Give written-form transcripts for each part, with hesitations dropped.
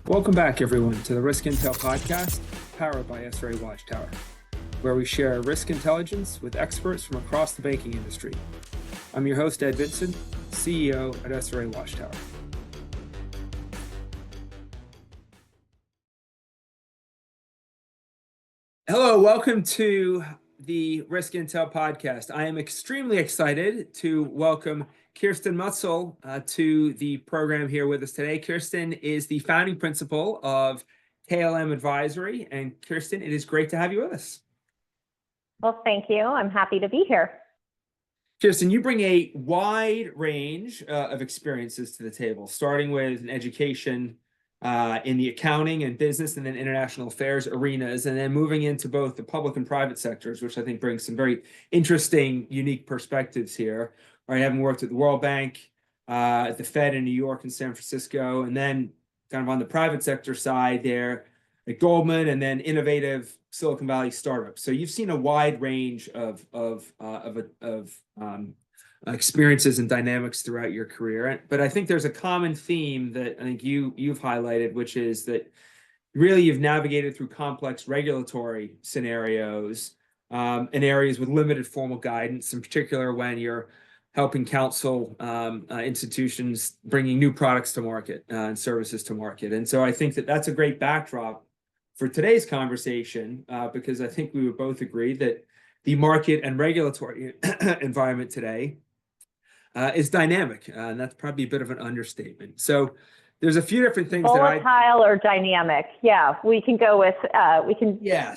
Welcome back, everyone, to the Risk Intel podcast, powered by SRA Watchtower, where we share risk intelligence with experts from across the banking industry. I'm your host, Ed Vincent, CEO at SRA Watchtower. Hello, welcome to the Risk Intel podcast. I am extremely excited to welcome Kirsten Muetzel to the program here with us today. Kirsten is the founding principal of KLM Advisory. And Kirsten, it is great to have you with us. Well, thank you. I'm happy to be here. Kirsten, you bring a wide range of experiences to the table, starting with an education in the accounting and business and then international affairs arenas, and then moving into both the public and private sectors, which I think brings some very interesting, unique perspectives here. Right, having worked at the World Bank, at the Fed in New York and San Francisco, and then kind of on the private sector side there at Goldman, and then innovative Silicon Valley startups. So you've seen a wide range of experiences and dynamics throughout your career. But I think there's a common theme that I think you've highlighted, which is that really you've navigated through complex regulatory scenarios in areas with limited formal guidance, in particular when you're helping counsel institutions bringing new products to market and services to market. And so I think that that's a great backdrop for today's conversation, because I think we would both agree that the market and regulatory environment today is dynamic, and that's probably a bit of an understatement. So there's a few different things volatile or dynamic. Yeah, we can go with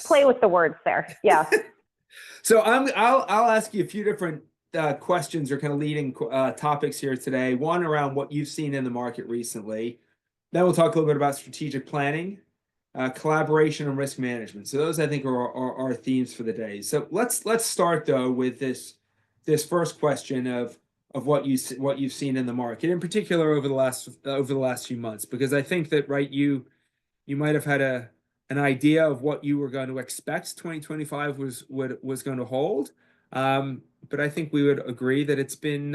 play with the words there. Yeah. So I'll ask you a few different questions or kind of leading topics here today. One around what you've seen in the market recently. Then we'll talk a little bit about strategic planning, collaboration, and risk management. So those I think are our themes for the day. So let's start though with this first question of what you've seen in the market, in particular over the last few months, because I think that you might have had an idea of what you were going to expect 2025 was going to hold. But I think we would agree that it's been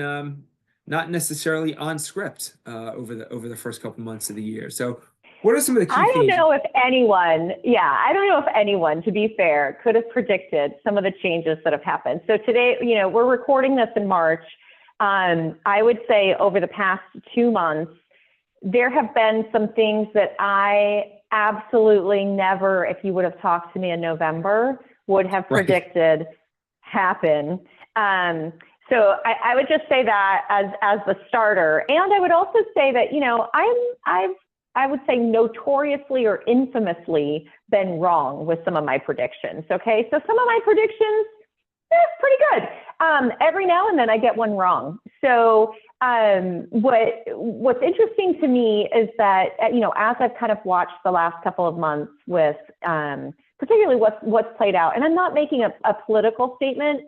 not necessarily on script over the first couple of months of the year. So what are some of the key themes? I don't know if anyone, to be fair, could have predicted some of the changes that have happened. So today, we're recording this in March. I would say over the past 2 months, there have been some things that I absolutely never, if you would have talked to me in November, would have predicted happen. So I would just say that as the starter. And I would also say that, I would say notoriously or infamously been wrong with some of my predictions. Okay. So some of my predictions, pretty good. Every now and then I get one wrong. So what's interesting to me is that, as I've kind of watched the last couple of months with particularly what's played out, and I'm not making a political statement,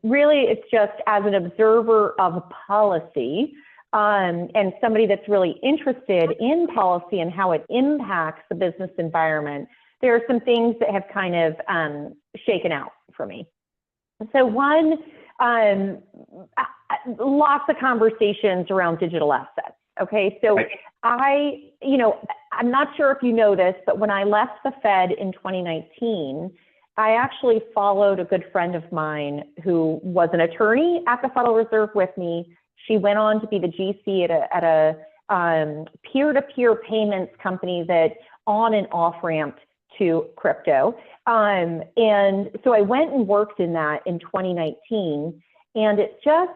really it's just as an observer of policy and somebody that's really interested in policy and how it impacts the business environment. There are some things that have kind of shaken out for me. So one, lots of conversations around digital assets. Okay, so right. I'm not sure if you know this, but when I left the Fed in 2019, I actually followed a good friend of mine who was an attorney at the Federal Reserve with me. She went on to be the GC at a peer-to-peer payments company that on and off ramped to crypto. And so I went and worked in that in 2019, and it just,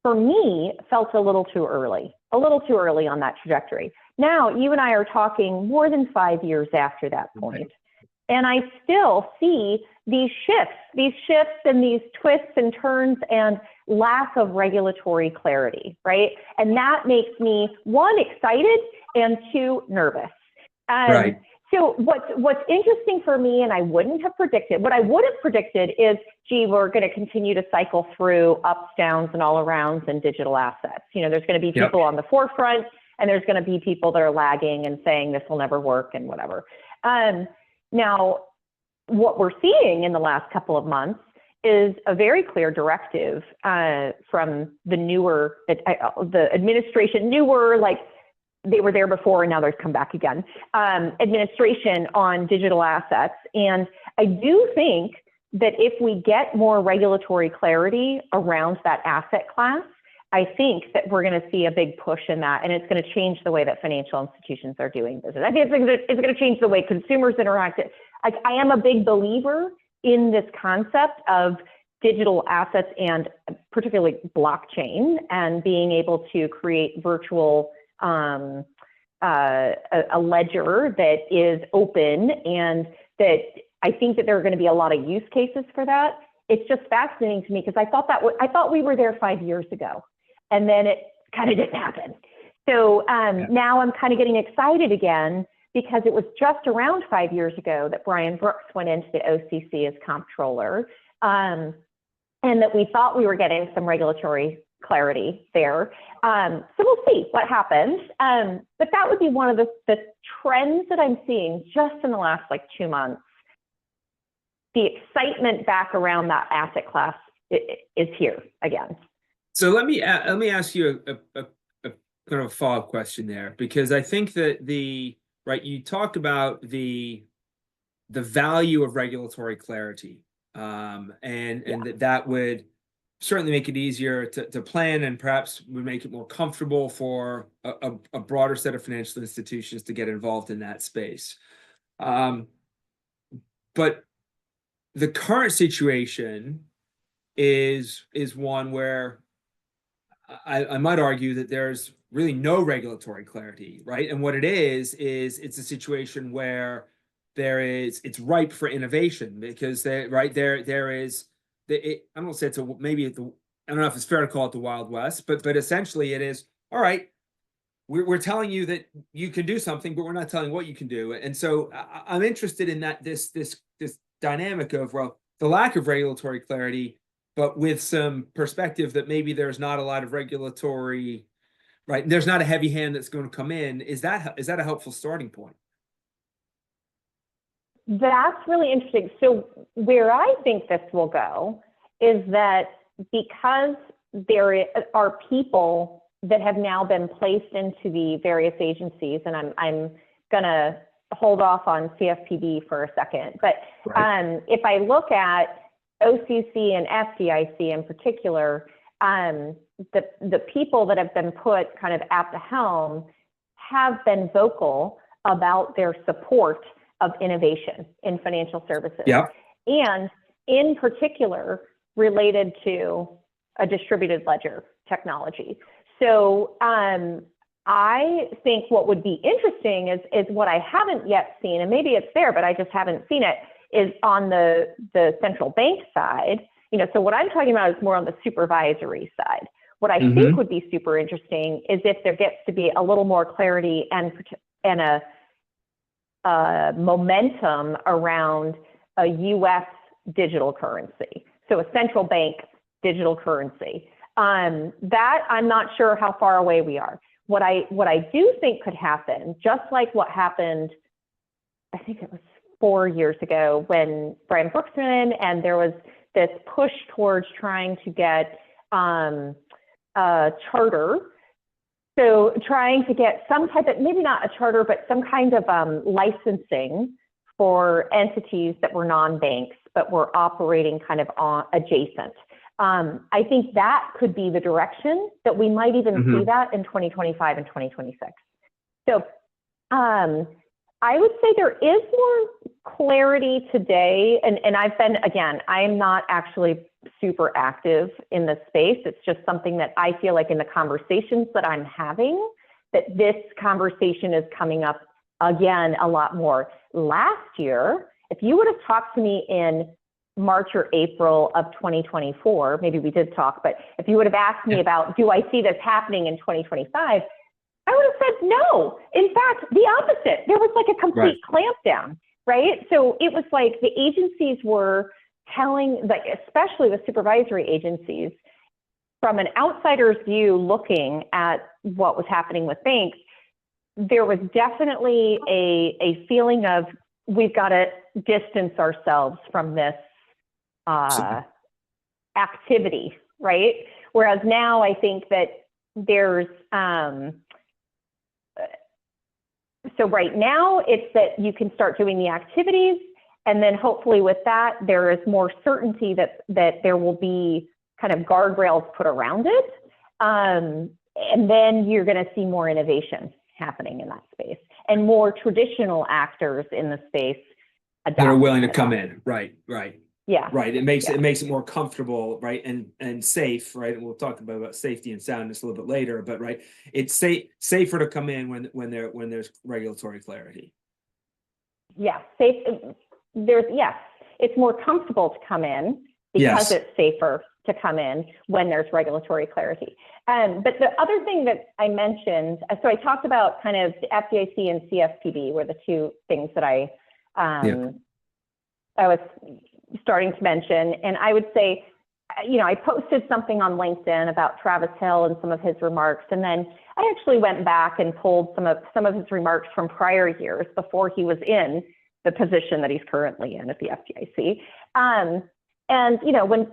for me, felt a little too early on that trajectory. Now, you and I are talking more than 5 years after that point. And I still see these shifts and these twists and turns and lack of regulatory clarity, right? And that makes me, 1, excited, and 2, nervous. Right. So what's interesting for me, and I wouldn't have predicted, what I would have predicted is, we're going to continue to cycle through ups, downs, and all arounds in digital assets. There's going to be people on the forefront, and there's going to be people that are lagging and saying this will never work and whatever. Now, what we're seeing in the last couple of months is a very clear directive from the administration, they were there before and now they've come back again, administration on digital assets. And I do think that if we get more regulatory clarity around that asset class, I think that we're going to see a big push in that, and it's going to change the way that financial institutions are doing business. I think it's going to change the way consumers interact. I am a big believer in this concept of digital assets and particularly blockchain and being able to create virtual a ledger that is open, and that I think that there are going to be a lot of use cases for that. It's just fascinating to me because I thought we were there 5 years ago, and then it kind of didn't happen. So now I'm kind of getting excited again because it was just around 5 years ago that Brian Brooks went into the OCC as comptroller, and that we thought we were getting some regulatory clarity there. So we'll see what happens. But that would be one of the trends that I'm seeing just in the last 2 months. The excitement back around that asset class is here again. So let me ask you a kind of a follow-up question there, because I think that you talked about the value of regulatory clarity, and that would certainly make it easier to plan, and perhaps would make it more comfortable for a broader set of financial institutions to get involved in that space. But the current situation is one where I might argue that there's really no regulatory clarity, right? And what it is it's a situation where it's ripe for innovation, because there is I don't say it's I don't know if it's fair to call it the Wild West, but essentially it is, all right, we're telling you that you can do something, but we're not telling what you can do. And so I'm interested in that this dynamic of, well, the lack of regulatory clarity, but with some perspective that maybe there's not a lot of regulatory, right? There's not a heavy hand that's going to come in. Is that a helpful starting point? That's really interesting. So where I think this will go is that because there are people that have now been placed into the various agencies, and I'm going to hold off on CFPB for a second, but right. If I look at OCC and FDIC in particular, the people that have been put kind of at the helm have been vocal about their support of innovation in financial services. Yeah. And in particular, related to a distributed ledger technology. So I think what would be interesting is what I haven't yet seen, and maybe it's there, but I just haven't seen it, is on the central bank side. So what I'm talking about is more on the supervisory side. What I think would be super interesting is if there gets to be a little more clarity and a momentum around a U.S. digital currency. So a central bank digital currency. That I'm not sure how far away we are. What I do think could happen, just like what happened, I think it was 4 years ago when Brian Brooks went in, and there was this push towards trying to get a charter. So trying to get some type of, maybe not a charter, but some kind of licensing for entities that were non-banks, but were operating kind of adjacent. I think that could be the direction that we might even see that in 2025 and 2026. So I would say there is more clarity today, and I've been, again, I'm not actually super active in this space. It's just something that I feel like in the conversations that I'm having, that this conversation is coming up again a lot more. Last year, if you would have talked to me in March or April of 2024, maybe we did talk, but if you would have asked me about, do I see this happening in 2025? I would have said no. In fact, the opposite. There was like a complete clampdown, right? So it was like the agencies were telling, like, especially the supervisory agencies, from an outsider's view looking at what was happening with banks, there was definitely a feeling of, we've got to distance ourselves from this activity, right? Whereas now I think that there's So right now it's that you can start doing the activities, and then hopefully with that, there is more certainty that there will be kind of guardrails put around it. And then you're going to see more innovation happening in that space, and more traditional actors in the space that are willing to adopting come it. in. Right. Yeah. Right. It makes it more comfortable, right? And safe, right? And we'll talk about safety and soundness a little bit later, but right, it's safer to come in when there's regulatory clarity. Yeah, safe. It's more comfortable to come in because it's safer to come in when there's regulatory clarity. But the other thing that I mentioned, so I talked about kind of the FDIC and CFPB were the two things that I was starting to mention. And I would say, I posted something on LinkedIn about Travis Hill and some of his remarks. And then I actually went back and pulled some of his remarks from prior years before he was in the position that he's currently in at the FDIC. And,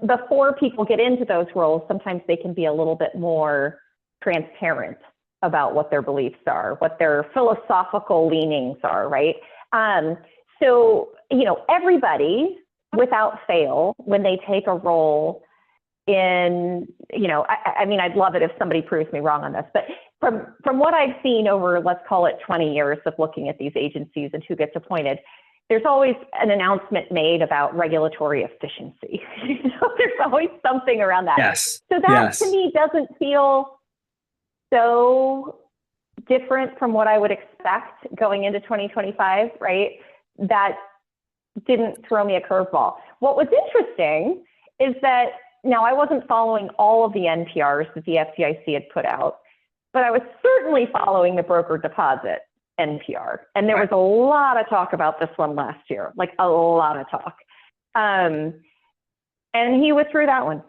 before people get into those roles, sometimes they can be a little bit more transparent about what their beliefs are, what their philosophical leanings are, right? So, everybody, without fail, when they take a role in, I mean, I'd love it if somebody proves me wrong on this, but from what I've seen over, let's call it 20 years of looking at these agencies and who gets appointed, there's always an announcement made about regulatory efficiency. There's always something around that. Yes. So that to me doesn't feel so different from what I would expect going into 2025, right? That didn't throw me a curveball. What was interesting is that now I wasn't following all of the NPRs that the FDIC had put out, but I was certainly following the broker deposit NPR. And there was a lot of talk about this one last year, like a lot of talk. And he withdrew that one.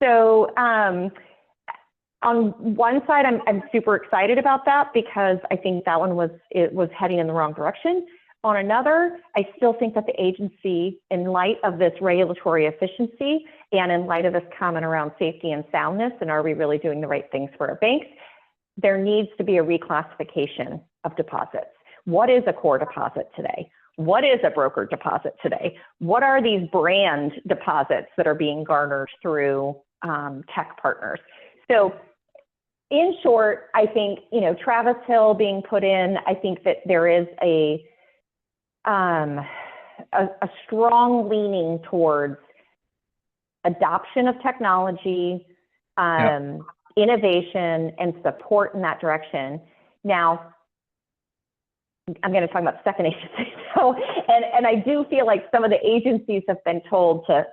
So on one side, I'm super excited about that because I think that one was heading in the wrong direction. On another, I still think that the agency, in light of this regulatory efficiency and in light of this comment around safety and soundness, and are we really doing the right things for our banks, there needs to be a reclassification of deposits. What is a core deposit today? What is a broker deposit today? What are these brand deposits that are being garnered through tech partners? So in short, I think, Travis Hill being put in, I think that there is a strong leaning towards adoption of technology, innovation, and support in that direction. Now, I'm going to talk about the second agency. So, and I do feel like some of the agencies have been told to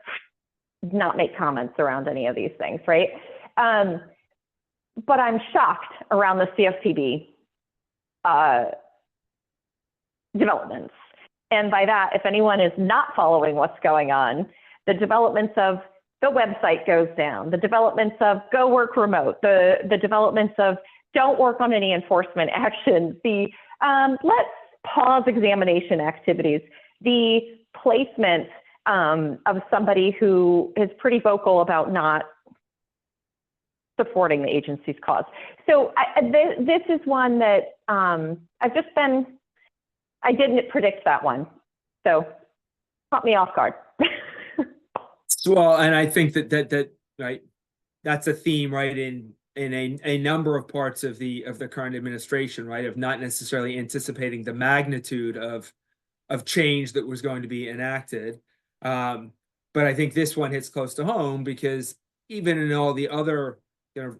not make comments around any of these things, right? But I'm shocked around the CFPB developments. And by that, if anyone is not following what's going on, the developments of the website goes down, the developments of go work remote, the developments of don't work on any enforcement actions, the let's pause examination activities, the placement of somebody who is pretty vocal about not supporting the agency's cause. So this is one that I didn't predict that one. So caught me off guard. Well, and I think that right, that's a theme, right, in a number of parts of the current administration, right, of not necessarily anticipating the magnitude of change that was going to be enacted. But I think this one hits close to home because even in all the other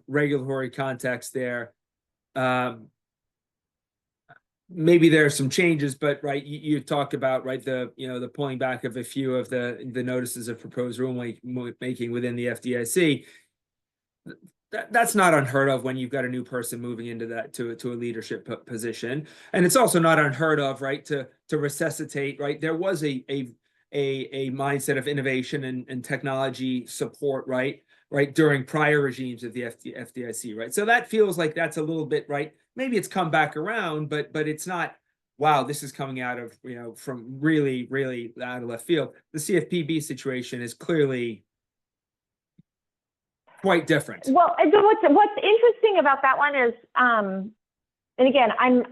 regulatory context there, maybe there are some changes, but right, you talked about right the pulling back of a few of the notices of proposed rulemaking within the FDIC. That's not unheard of when you've got a new person moving into that to a leadership position, and it's also not unheard of, right, to resuscitate. Right, there was a mindset of innovation and technology support, right, during prior regimes of the FDIC, right. So that feels like that's a little bit right. Maybe it's come back around, but it's not. Wow, this is coming out of from really out of left field. The CFPB situation is clearly quite different. Well, what's interesting about that one is, and again, I'm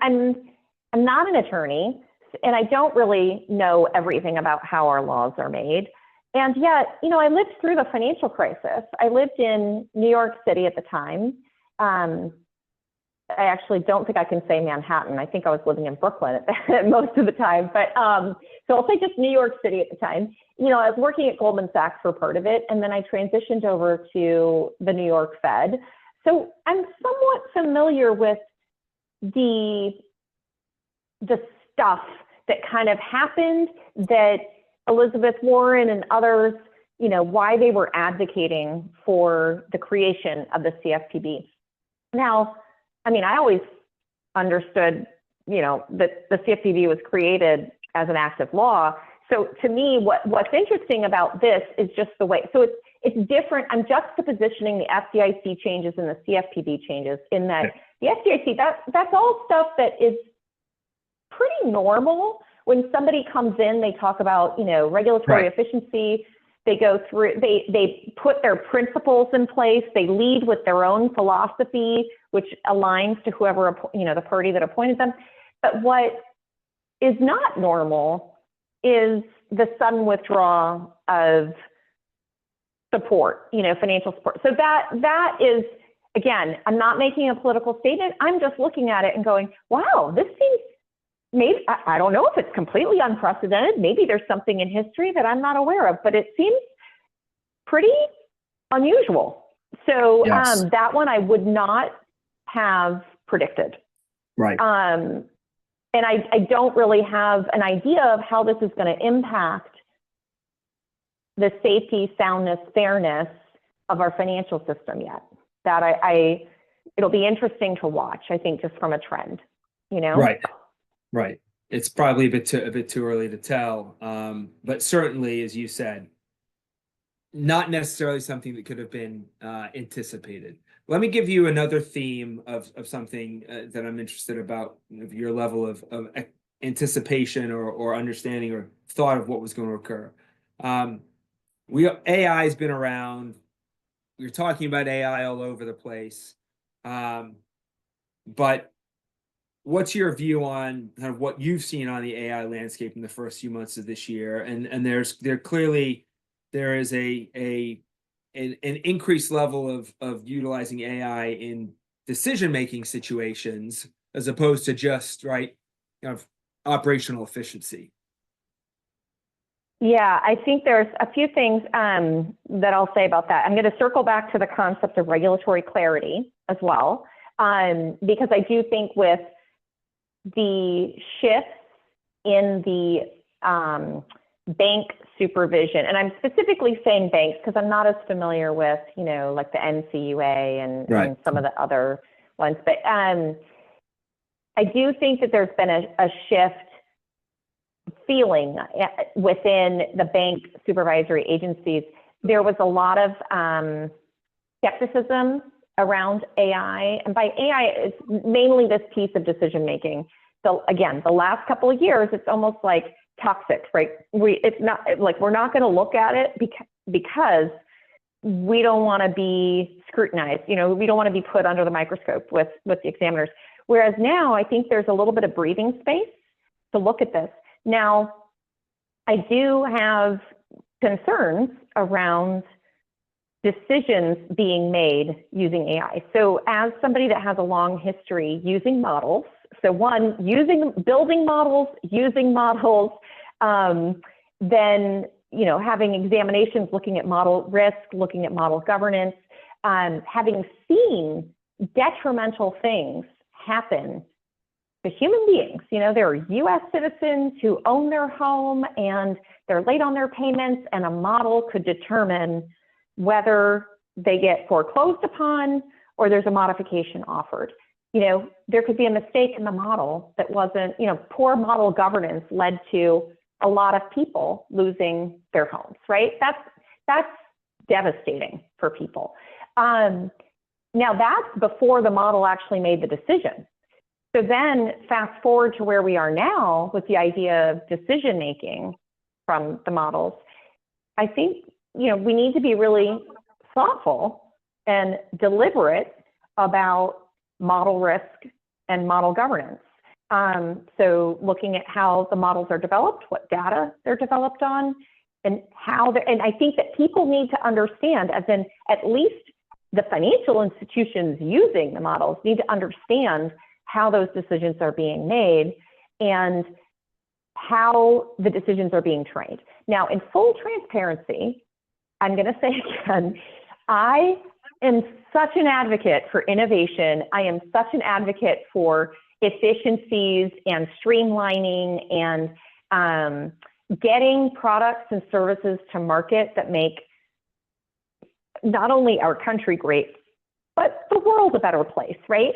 I'm not an attorney, and I don't really know everything about how our laws are made. And yet, I lived through the financial crisis. I lived in New York City at the time. I actually don't think I can say Manhattan. I think I was living in Brooklyn most of the time. But so I'll say just New York City at the time. I was working at Goldman Sachs for part of it, and then I transitioned over to the New York Fed. So I'm somewhat familiar with the stuff that kind of happened, that Elizabeth Warren and others, why they were advocating for the creation of the CFPB. Now, I always understood, that the CFPB was created as an act of law. So to me, what's interesting about this is just the way, so it's different. I'm juxtapositioning the FDIC changes and the CFPB changes in that the FDIC, that's all stuff that is pretty normal. When somebody comes in, they talk about, regulatory efficiency. They go through, they put their principles in place. They lead with their own philosophy, which aligns to whoever, the party that appointed them. But what is not normal is the sudden withdrawal of support, financial support. So that is, again, I'm not making a political statement. I'm just looking at it and going, wow, this seems, maybe, I don't know if it's completely unprecedented. Maybe there's something in history that I'm not aware of, but it seems pretty unusual. So that one I would not have predicted. Right. And I don't really have an idea of how this is going to impact the safety, soundness, fairness of our financial system yet. That it'll be interesting to watch, I think, just from a trend, Right. It's probably a bit too early to tell. But certainly, as you said, not necessarily something that could have been anticipated. Let me give you another theme of something that I'm interested about, of your level of anticipation or understanding or thought of what was going to occur. AI has been around. We're talking about AI all over the place. But what's your view on kind of what you've seen on the AI landscape in the first few months of this year? And there is an increased level of utilizing AI in decision-making situations as opposed to just kind of operational efficiency. Yeah, I think there's a few things that I'll say about that. I'm going to circle back to the concept of regulatory clarity as well, because I do think with the shifts in the bank supervision, and I'm specifically saying banks because I'm not as familiar with, like the NCUA and some of the other ones, but I do think that there's been a shift feeling within the bank supervisory agencies. There was a lot of skepticism around AI, and by AI, it's mainly this piece of decision making. So again, the last couple of years, it's almost like toxic, right? It's not like we're not going to look at it because we don't want to be scrutinized. We don't want to be put under the microscope with the examiners. Whereas now, I think there's a little bit of breathing space to look at this. Now, I do have concerns around decisions being made using AI. So as somebody that has a long history using models, so one, building models, using models, then, having examinations, looking at model risk, looking at model governance, having seen detrimental things happen to human beings. There are US citizens who own their home and they're late on their payments, and a model could determine whether they get foreclosed upon or there's a modification offered. There could be a mistake in the model that wasn't, poor model governance led to a lot of people losing their homes, right? That's devastating for people. Now that's before the model actually made the decision. So then fast forward to where we are now with the idea of decision making from the models. I think, we need to be really thoughtful and deliberate about model risk and model governance. So looking at how the models are developed, what data they're developed on, and and I think that people need to understand, as in at least the financial institutions using the models need to understand how those decisions are being made and how the decisions are being trained. Now, in full transparency, I'm going to say again, I am such an advocate for innovation. I am such an advocate for efficiencies and streamlining and getting products and services to market that make not only our country great, but the world a better place, right?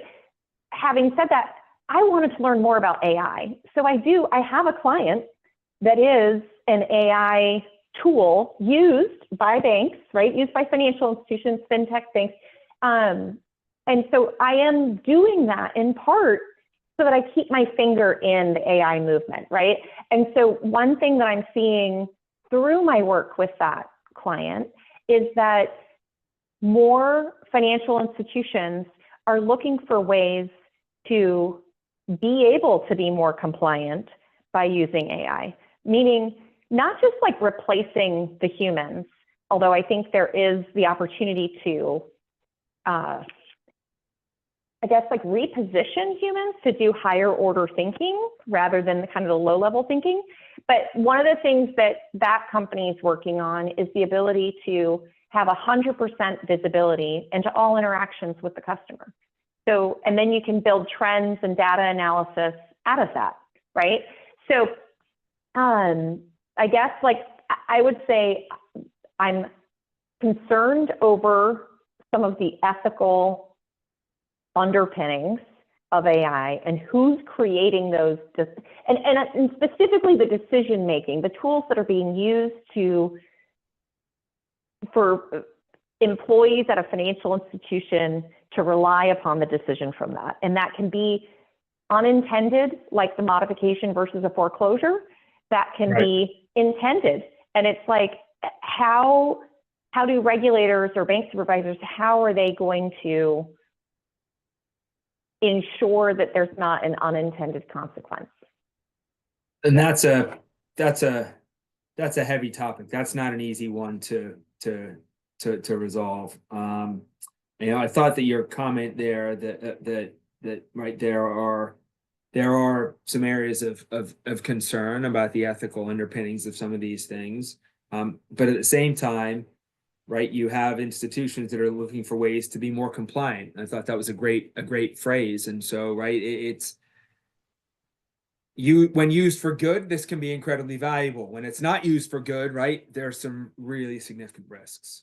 Having said that, I wanted to learn more about AI. So I have a client that is an AI tool used by banks, right? Used by financial institutions, fintech banks. And so I am doing that in part so that I keep my finger in the AI movement, right? And so one thing that I'm seeing through my work with that client is that more financial institutions are looking for ways to be able to be more compliant by using AI, meaning not just like replacing the humans, although I think there is the opportunity to, I guess, like reposition humans to do higher order thinking rather than the kind of the low level thinking. But one of the things that that company is working on is the ability to have 100% visibility into all interactions with the customer. So, and then you can build trends and data analysis out of that, right? So, I guess like I would say I'm concerned over some of the ethical underpinnings of AI and who's creating those, and specifically the decision making, the tools that are being used for employees at a financial institution to rely upon the decision from that. And that can be unintended, like the modification versus a foreclosure. That can be intended. And it's like, how do regulators or bank supervisors, how are they going to ensure that there's not an unintended consequence? And that's a heavy topic. That's not an easy one to resolve. I thought that your comment there that right there are some areas of concern about the ethical underpinnings of some of these things. But at the same time, right, you have institutions that are looking for ways to be more compliant. I thought that was a great phrase. And so, right, it's when used for good, this can be incredibly valuable. When it's not used for good, right, there's some really significant risks.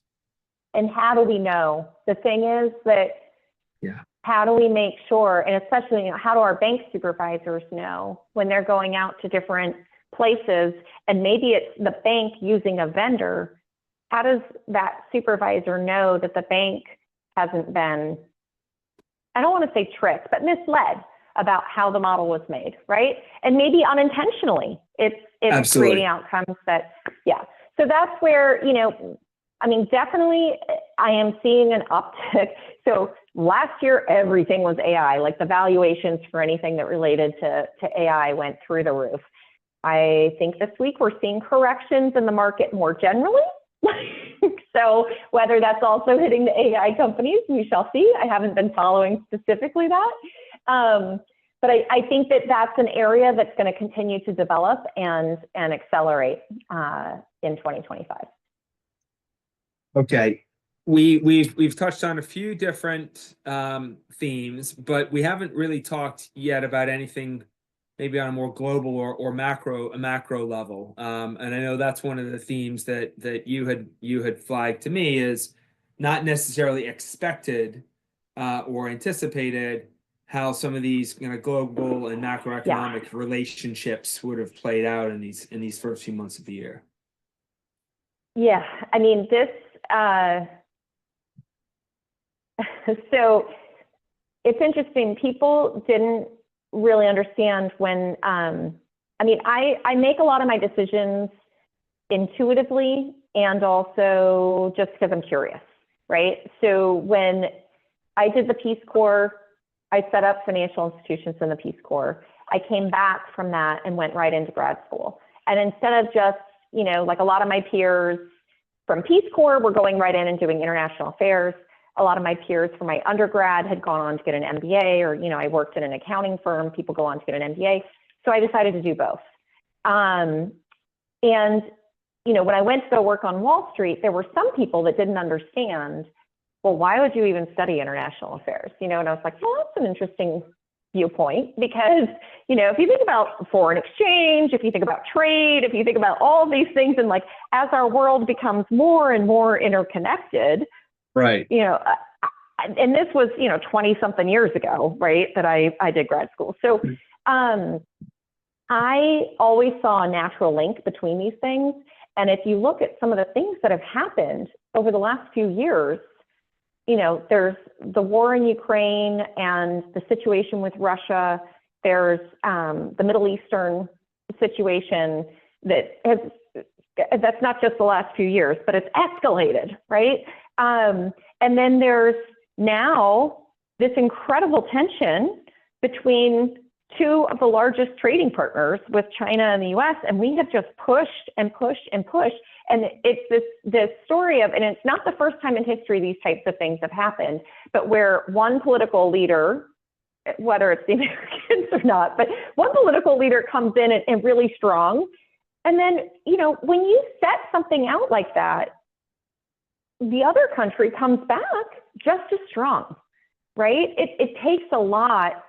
And how do we know? The thing is that, how do we make sure, and especially, how do our bank supervisors know when they're going out to different places and maybe it's the bank using a vendor? How does that supervisor know that the bank hasn't been, I don't want to say tricked, but misled about how the model was made, right? And maybe unintentionally, it's creating outcomes that, So that's where, I mean, definitely I am seeing an uptick. So last year, everything was AI, like the valuations for anything that related to AI went through the roof. I think this week we're seeing corrections in the market more generally. So whether that's also hitting the AI companies, we shall see. I haven't been following specifically that. But I think that that's an area that's going to continue to develop and accelerate in 2025. Okay, we've touched on a few different themes, but we haven't really talked yet about anything maybe on a more global or macro level. And I know that's one of the themes that you had flagged to me is not necessarily expected or anticipated how some of these global and macroeconomic relationships would have played out in these first few months of the year. Yeah, I mean, this, so it's interesting. People didn't really understand when, I mean, I make a lot of my decisions intuitively and also just because I'm curious, right? So when I did the Peace Corps, I set up financial institutions in the Peace Corps. I came back from that and went right into grad school. And instead of just, you know, like a lot of my peers from Peace Corps were going right in and doing international affairs. A lot of my peers from my undergrad had gone on to get an MBA, or, you know, I worked in an accounting firm. People go on to get an MBA. So I decided to do both. And, you know, when I went to go work on Wall Street, there were some people that didn't understand, well, why would you even study international affairs? You know, and I was like, well, that's an interesting viewpoint, because, you know, if you think about foreign exchange, if you think about trade, if you think about all these things, and like, as our world becomes more and more interconnected, right, you know, and this was, you know, 20 something years ago, right, that I did grad school. So I always saw a natural link between these things. And if you look at some of the things that have happened over the last few years, you know, there's the war in Ukraine and the situation with Russia. There's the Middle Eastern situation that's not just the last few years, but it's escalated, right? And then there's now this incredible tension between two of the largest trading partners with China and the US, and we have just pushed and pushed and pushed. And it's this story of, and it's not the first time in history these types of things have happened, but where one political leader, whether it's the Americans or not, but one political leader comes in and really strong. And then, you know, when you set something out like that, the other country comes back just as strong, right? It takes a lot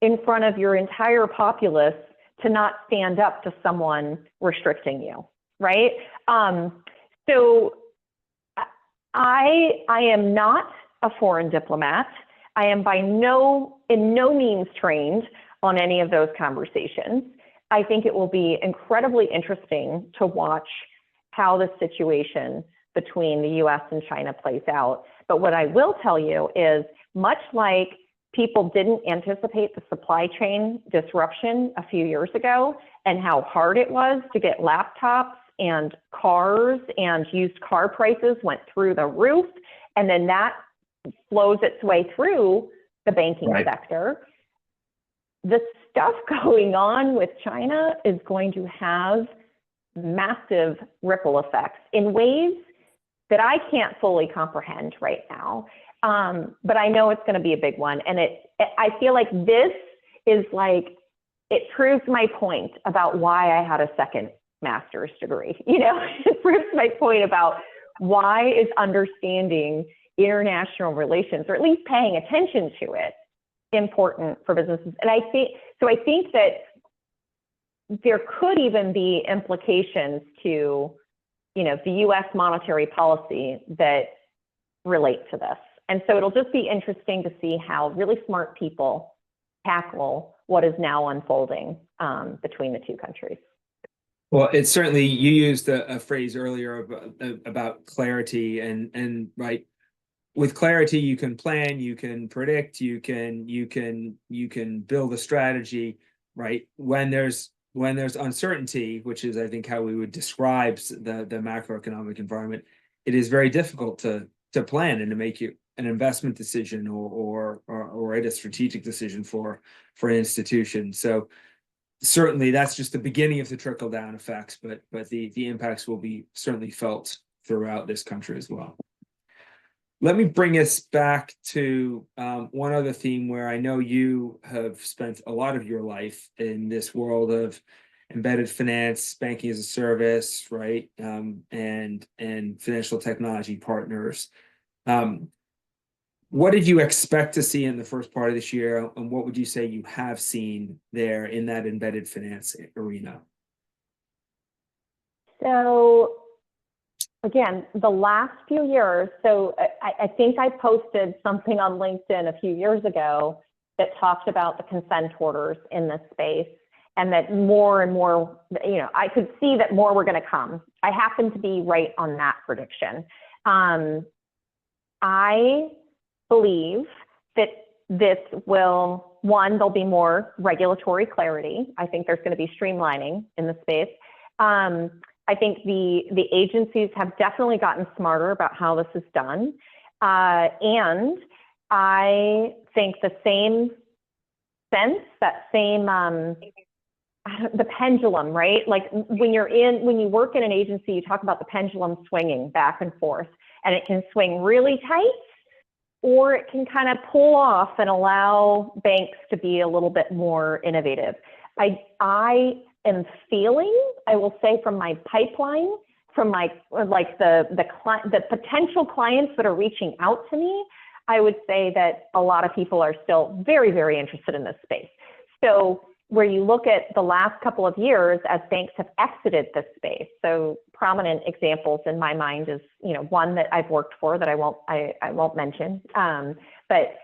in front of your entire populace to not stand up to someone restricting you, right? So I am not a foreign diplomat. I am in no means trained on any of those conversations. I think it will be incredibly interesting to watch how the situation between the US and China plays out. But what I will tell you is, much like people didn't anticipate the supply chain disruption a few years ago and how hard it was to get laptops and cars, and used car prices went through the roof, and then that flows its way through the banking sector. The stuff going on with China is going to have massive ripple effects in ways that I can't fully comprehend right now. But I know it's going to be a big one. And I feel like this is like, it proves my point about why I had a second master's degree. You know, it proves my point about why is understanding international relations, or at least paying attention to it, important for businesses. And I think that there could even be implications to, you know, the US monetary policy that relate to this. And so it'll just be interesting to see how really smart people tackle what is now unfolding between the two countries. Well, it's certainly, you used a phrase earlier about clarity, and right, with clarity you can plan, you can predict, you can build a strategy, right? When there's uncertainty, which is, I think, how we would describe the macroeconomic environment, it is very difficult to plan and to make an investment decision or a strategic decision for an institution. So certainly that's just the beginning of the trickle down effects, but the impacts will be certainly felt throughout this country as well. Let me bring us back to one other theme where I know you have spent a lot of your life in this world of embedded finance, banking as a service, right? And financial technology partners. What did you expect to see in the first part of this year, and what would you say you have seen there in that embedded finance arena? So again, the last few years, so I think I posted something on LinkedIn a few years ago that talked about the consent orders in this space, and that more and more, you know, I could see that more were going to come. I happen to be right on that prediction. I believe that this will, one, there'll be more regulatory clarity. I think there's going to be streamlining in the space. I think the agencies have definitely gotten smarter about how this is done. And I think the same sense, that same, the pendulum, right? Like when you work in an agency, you talk about the pendulum swinging back and forth, and it can swing really tight, or it can kind of pull off and allow banks to be a little bit more innovative. I am feeling, I will say, from my pipeline, from my the potential clients that are reaching out to me, I would say that a lot of people are still very, very interested in this space. So where you look at the last couple of years as banks have exited this space, so prominent examples in my mind is, you know, one that I've worked for that I won't mention, but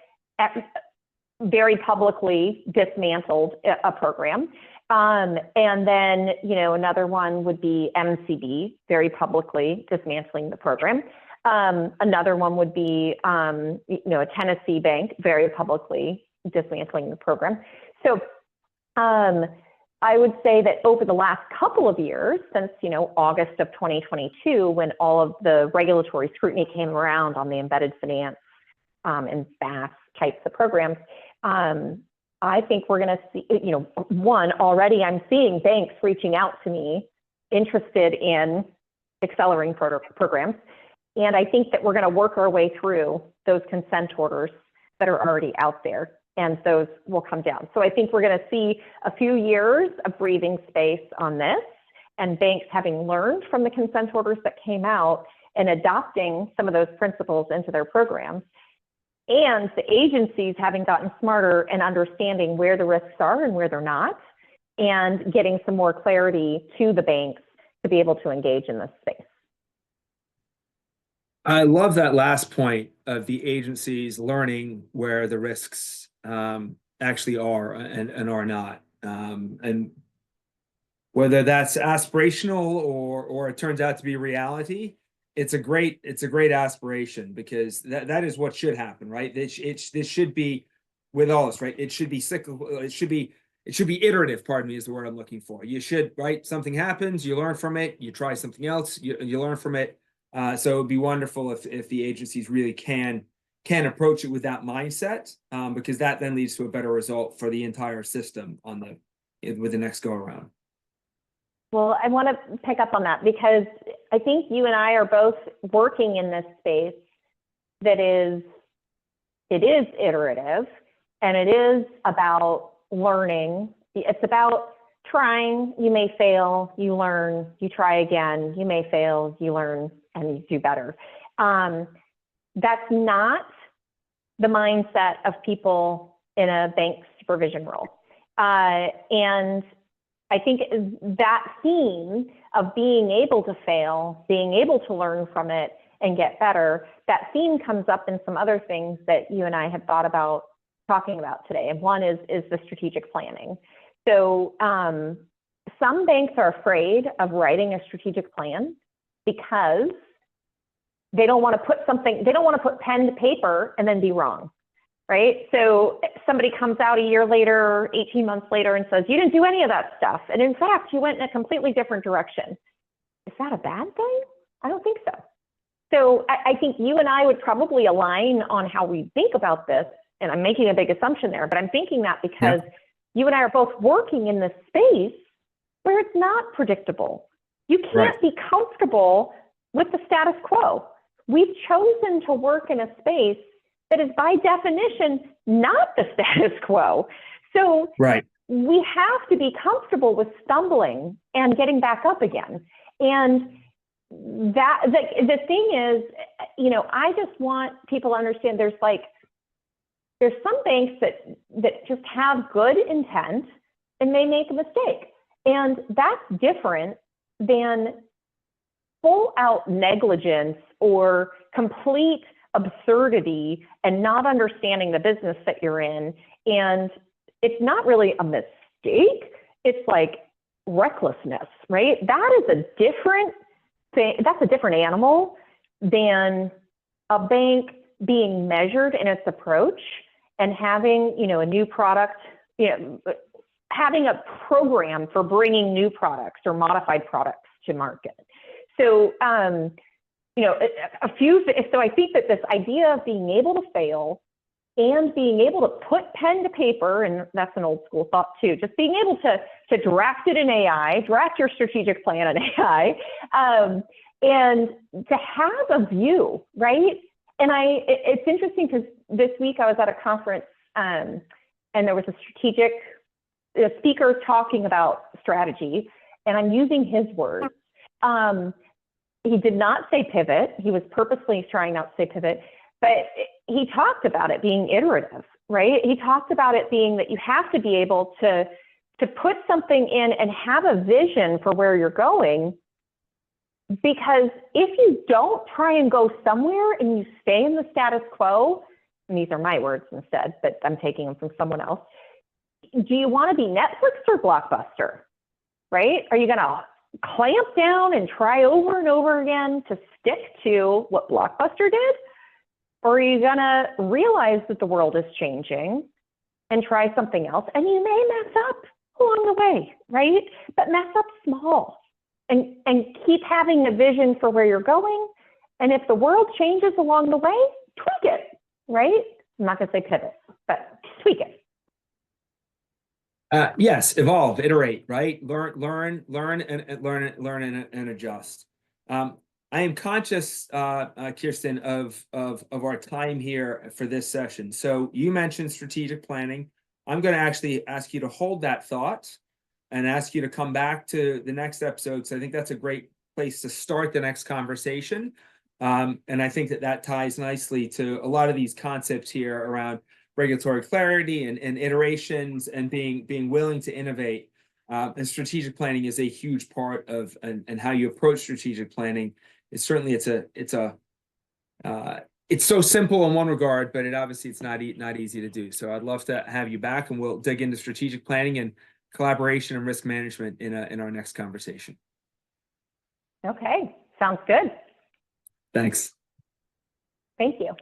very publicly dismantled a program. And then, you know, another one would be MCB, very publicly dismantling the program. Another one would be, you know, a Tennessee bank, very publicly dismantling the program. So I would say that over the last couple of years, since, you know, August of 2022, when all of the regulatory scrutiny came around on the embedded finance and SaaS types of programs, I think we're going to see, you know, one, already I'm seeing banks reaching out to me interested in accelerating programs. And I think that we're going to work our way through those consent orders that are already out there, and those will come down. So I think we're going to see a few years of breathing space on this, and banks having learned from the consent orders that came out and adopting some of those principles into their programs, and the agencies having gotten smarter and understanding where the risks are and where they're not, and getting some more clarity to the banks to be able to engage in this space. I love that last point of the agencies learning where the risks actually are and are not. And whether that's aspirational or it turns out to be reality, it's a great aspiration, because that is what should happen, right? This should be with all this, right? It should be cyclical. It should be iterative, pardon me, is the word I'm looking for. You should, right? Something happens, you learn from it, you try something else, you learn from it. So it'd be wonderful if the agencies really can approach it with that mindset, because that then leads to a better result for the entire system with the next go around. Well, I want to pick up on that, because I think you and I are both working in this space that it is iterative, and it is about learning. It's about trying, you may fail, you learn, you try again, you may fail, you learn, and you do better. That's not the mindset of people in a bank supervision role. And I think that theme of being able to fail, being able to learn from it and get better, that theme comes up in some other things that you and I have thought about talking about today. And one is the strategic planning. So some banks are afraid of writing a strategic plan because they don't want to put pen to paper and then be wrong, right? So somebody comes out a year later, 18 months later, and says, you didn't do any of that stuff. And in fact, you went in a completely different direction. Is that a bad thing? I don't think so. So I think you and I would probably align on how we think about this. And I'm making a big assumption there, but I'm thinking that because you and I are both working in this space where it's not predictable. You can't be comfortable with the status quo. We've chosen to work in a space that is by definition not the status quo. So we have to be comfortable with stumbling and getting back up again. And that the thing is, you know, I just want people to understand there's some banks that just have good intent and they make a mistake. And that's different than full out negligence or complete absurdity and not understanding the business that you're in. And it's not really a mistake. It's like recklessness, right? That is a different thing. That's a different animal than a bank being measured in its approach and having, you know, a new product, you know, having a program for bringing new products or modified products to market. So, you know, so I think that this idea of being able to fail and being able to put pen to paper, and that's an old school thought too, just being able to draft it in AI, draft your strategic plan in AI, and to have a view, right? And it's interesting because this week I was at a conference and there was a speaker talking about strategy, and I'm using his words. He did not say pivot. He was purposely trying not to say pivot, but he talked about it being iterative, right? He talked about it being that you have to be able to put something in and have a vision for where you're going. Because if you don't try and go somewhere and you stay in the status quo, and these are my words instead, but I'm taking them from someone else, do you want to be Netflix or Blockbuster, right? Are you going to clamp down and try over and over again to stick to what Blockbuster did? Or are you going to realize that the world is changing and try something else? And you may mess up along the way, right? But mess up small and keep having a vision for where you're going. And if the world changes along the way, tweak it, right? I'm not going to say pivot, but tweak it. Yes, evolve, iterate, right? Learn, and adjust. I am conscious, Kirsten, of our time here for this session. So you mentioned strategic planning. I'm going to actually ask you to hold that thought and ask you to come back to the next episode. So I think that's a great place to start the next conversation. And I think that ties nicely to a lot of these concepts here around regulatory clarity and iterations and being willing to innovate. And strategic planning is a huge part of and how you approach strategic planning. It's certainly it's so simple in one regard, but it's not easy to do. So I'd love to have you back, and we'll dig into strategic planning and collaboration and risk management in our next conversation. Okay, sounds good. Thanks. Thank you.